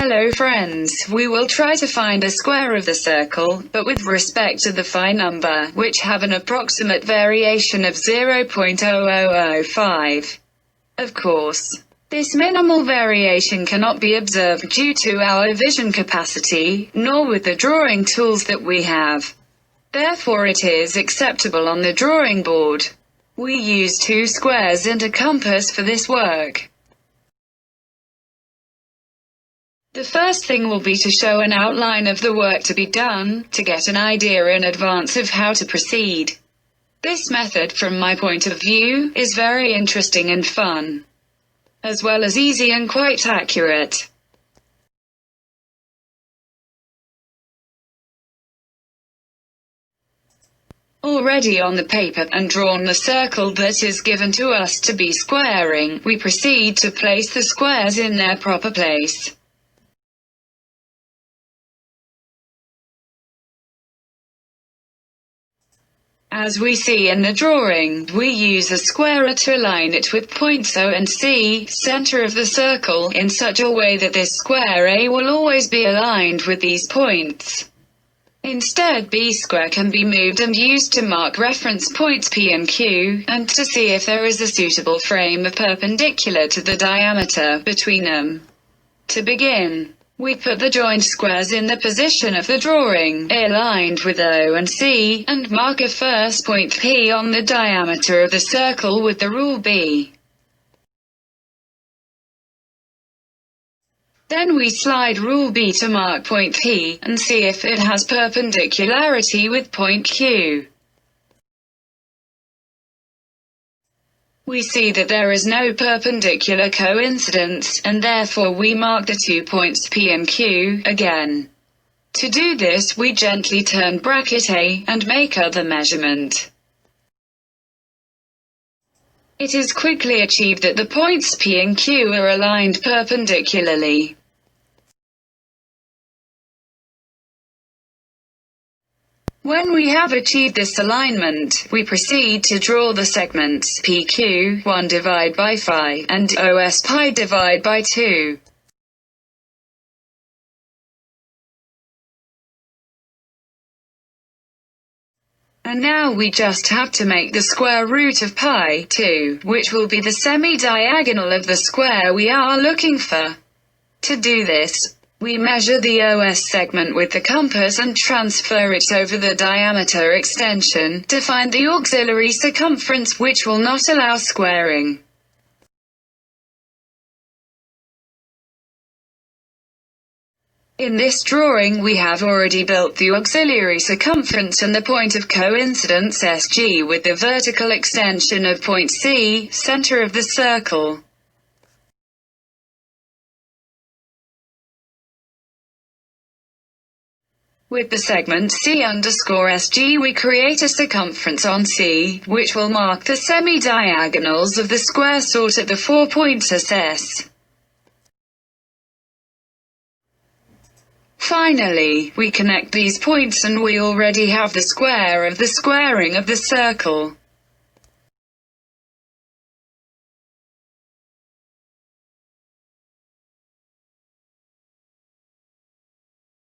Hello friends, we will try to find the square of the circle, but with respect to the phi number, which have an approximate variation of 0.0005. Of course, this minimal variation cannot be observed due to our vision capacity, nor with the drawing tools that we have. Therefore it is acceptable on the drawing board. We use 2 squares and a compass for this work. The first thing will be to show an outline of the work to be done, to get an idea in advance of how to proceed. This method, from my point of view, is very interesting and fun, as well as easy and quite accurate. Already on the paper, and drawn the circle that is given to us to be squaring, we proceed to place the squares in their proper place. As we see in the drawing, we use a squarer to align it with points O and C, center of the circle, in such a way that this square A will always be aligned with these points. Instead, B square can be moved and used to mark reference points P and Q, and to see if there is a suitable frame of perpendicular to the diameter between them. To begin, we put the joined squares in the position of the drawing, aligned with O and C, and mark a first point P on the diameter of the circle with the rule B. Then we slide rule B to mark point P, and see if it has perpendicularity with point Q. We see that there is no perpendicular coincidence, and therefore we mark the 2 points P and Q again. To do this, we gently turn bracket A, and make other measurement. It is quickly achieved that the points P and Q are aligned perpendicularly. When we have achieved this alignment, we proceed to draw the segments PQ, 1 divide by phi, and OS pi divide by 2. And now we just have to make the square root of pi 2, which will be the semi-diagonal of the square we are looking for. To do this, we measure the OS segment with the compass and transfer it over the diameter extension, to find the auxiliary circumference which will not allow squaring. In this drawing we have already built the auxiliary circumference and the point of coincidence SG with the vertical extension of point C, center of the circle. With the segment C_SG we create a circumference on C, which will mark the semi-diagonals of the square sought at the 4 points SS. Finally, we connect these points and we already have the square of the squaring of the circle.